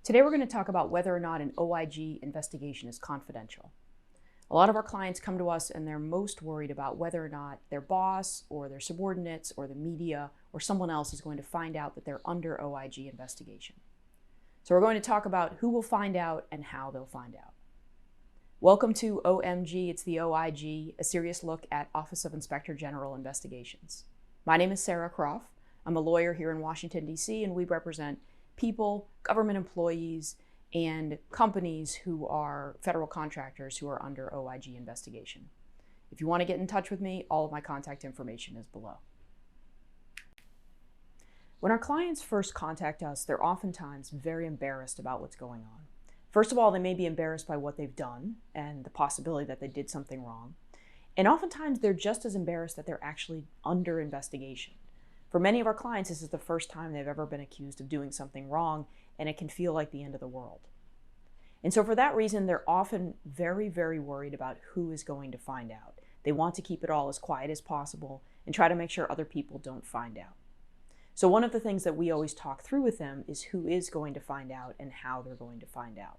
Today we're going to talk about whether or not an OIG investigation is confidential. A lot of our clients come to us and they're most worried about whether or not their boss or their subordinates or the media or someone else is going to find out that they're under OIG investigation. So we're going to talk about who will find out and how they'll find out. Welcome to OMG, it's the OIG, a serious look at Office of Inspector General Investigations. My name is Sara Kropf. I'm a lawyer here in Washington, D.C., and we represent people, government employees, and companies who are federal contractors who are under OIG investigation. If you want to get in touch with me, all of my contact information is below. When our clients first contact us, they're oftentimes very embarrassed about what's going on. First of all, they may be embarrassed by what they've done and the possibility that they did something wrong. And oftentimes they're just as embarrassed that they're actually under investigation. For many of our clients, this is the first time they've ever been accused of doing something wrong, and it can feel like the end of the world. And so for that reason, they're often very, very worried about who is going to find out. They want to keep it all as quiet as possible and try to make sure other people don't find out. So one of the things that we always talk through with them is who is going to find out and how they're going to find out.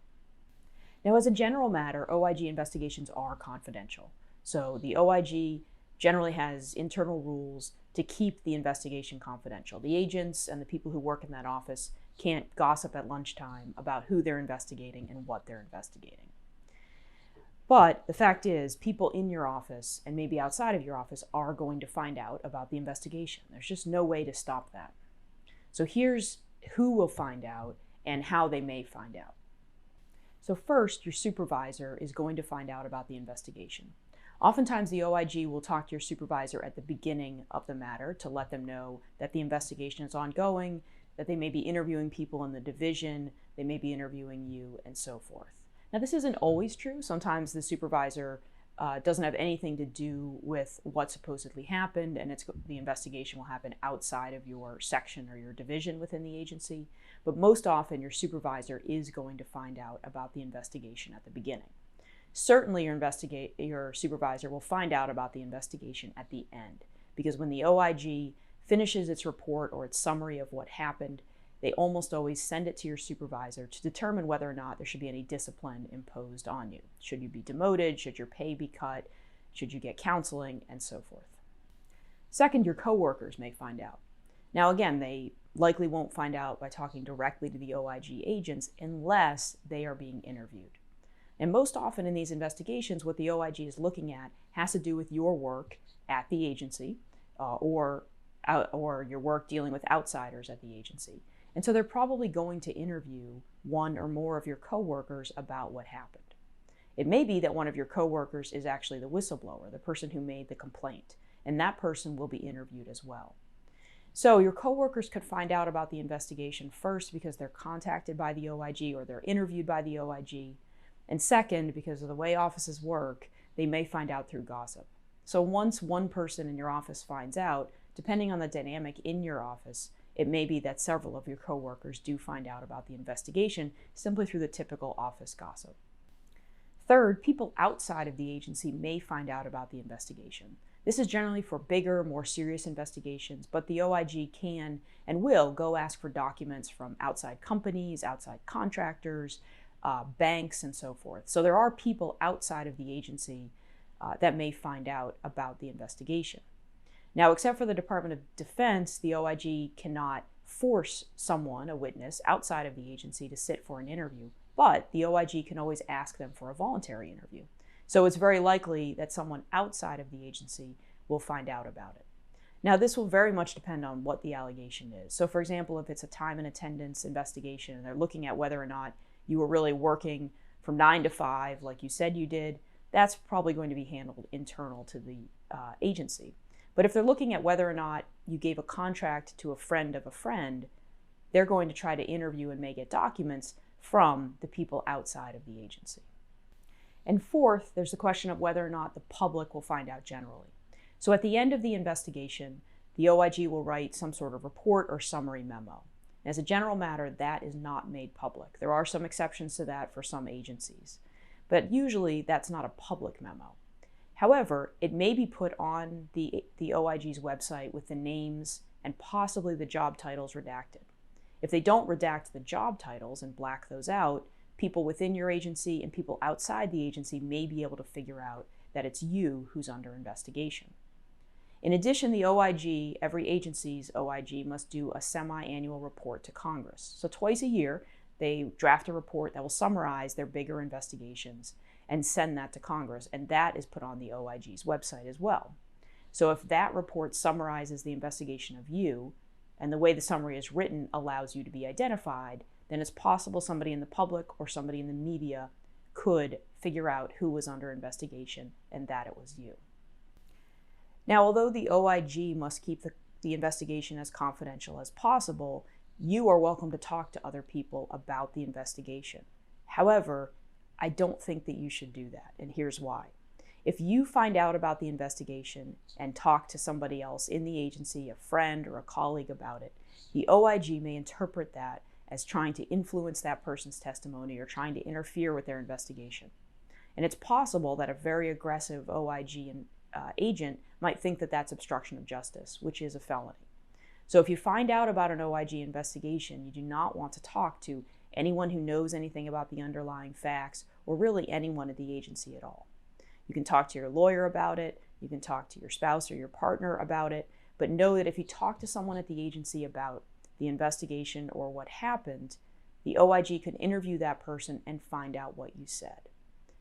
Now, as a general matter, OIG investigations are confidential. So the OIG generally has internal rules to keep the investigation confidential. The agents and the people who work in that office can't gossip at lunchtime about who they're investigating and what they're investigating. But the fact is, people in your office and maybe outside of your office are going to find out about the investigation. There's just no way to stop that. So here's who will find out and how they may find out. So first, your supervisor is going to find out about the investigation. Oftentimes, the OIG will talk to your supervisor at the beginning of the matter to let them know that the investigation is ongoing, that they may be interviewing people in the division, they may be interviewing you, and so forth. Now, this isn't always true. Sometimes the supervisor doesn't have anything to do with what supposedly happened, and the investigation will happen outside of your section or your division within the agency. But most often, your supervisor is going to find out about the investigation at the beginning. Certainly, your supervisor will find out about the investigation at the end, because when the OIG finishes its report or its summary of what happened, they almost always send it to your supervisor to determine whether or not there should be any discipline imposed on you. Should you be demoted? Should your pay be cut? Should you get counseling? And so forth. Second, your coworkers may find out. Now, again, they likely won't find out by talking directly to the OIG agents unless they are being interviewed. And most often in these investigations, what the OIG is looking at has to do with your work at the agency or your work dealing with outsiders at the agency. And so they're probably going to interview one or more of your coworkers about what happened. It may be that one of your coworkers is actually the whistleblower, the person who made the complaint, and that person will be interviewed as well. So your coworkers could find out about the investigation first because they're contacted by the OIG or they're interviewed by the OIG. And second, because of the way offices work, they may find out through gossip. So once one person in your office finds out, depending on the dynamic in your office, it may be that several of your coworkers do find out about the investigation simply through the typical office gossip. Third, people outside of the agency may find out about the investigation. This is generally for bigger, more serious investigations, but the OIG can and will go ask for documents from outside companies, outside contractors, banks, and so forth. So there are people outside of the agency that may find out about the investigation. Now, except for the Department of Defense, the OIG cannot force someone, a witness, outside of the agency to sit for an interview, but the OIG can always ask them for a voluntary interview. So it's very likely that someone outside of the agency will find out about it. Now, this will very much depend on what the allegation is. So, for example, if it's a time and attendance investigation and they're looking at whether or not you were really working from 9 to 5 like you said you did, that's probably going to be handled internal to the agency. But if they're looking at whether or not you gave a contract to a friend of a friend, they're going to try to interview and may get documents from the people outside of the agency. And fourth, there's the question of whether or not the public will find out generally. So at the end of the investigation, the OIG will write some sort of report or summary memo. As a general matter, that is not made public. There are some exceptions to that for some agencies, but usually that's not a public memo. However, it may be put on the OIG's website with the names and possibly the job titles redacted. If they don't redact the job titles and black those out, people within your agency and people outside the agency may be able to figure out that it's you who's under investigation. In addition, the OIG, every agency's OIG, must do a semi-annual report to Congress. So twice a year, they draft a report that will summarize their bigger investigations and send that to Congress, and that is put on the OIG's website as well. So if that report summarizes the investigation of you, and the way the summary is written allows you to be identified, then it's possible somebody in the public or somebody in the media could figure out who was under investigation and that it was you. Now, although the OIG must keep the investigation as confidential as possible, you are welcome to talk to other people about the investigation. However, I don't think that you should do that, and here's why. If you find out about the investigation and talk to somebody else in the agency, a friend or a colleague about it, the OIG may interpret that as trying to influence that person's testimony or trying to interfere with their investigation. And it's possible that a very aggressive OIG agent might think that that's obstruction of justice, which is a felony. So if you find out about an OIG investigation, you do not want to talk to anyone who knows anything about the underlying facts or really anyone at the agency at all. You can talk to your lawyer about it, you can talk to your spouse or your partner about it, but know that if you talk to someone at the agency about the investigation or what happened, the OIG can interview that person and find out what you said.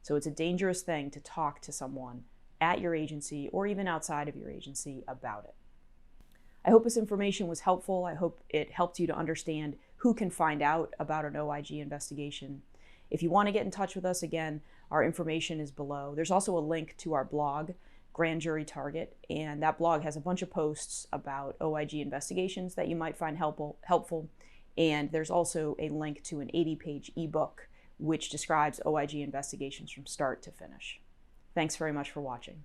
So it's a dangerous thing to talk to someone at your agency or even outside of your agency about it. I hope this information was helpful. I hope it helped you to understand who can find out about an OIG investigation. If you want to get in touch with us, again, our information is below. There's also a link to our blog, Grand Jury Target, and that blog has a bunch of posts about OIG investigations that you might find helpful. And there's also a link to an 80-page ebook which describes OIG investigations from start to finish. Thanks very much for watching.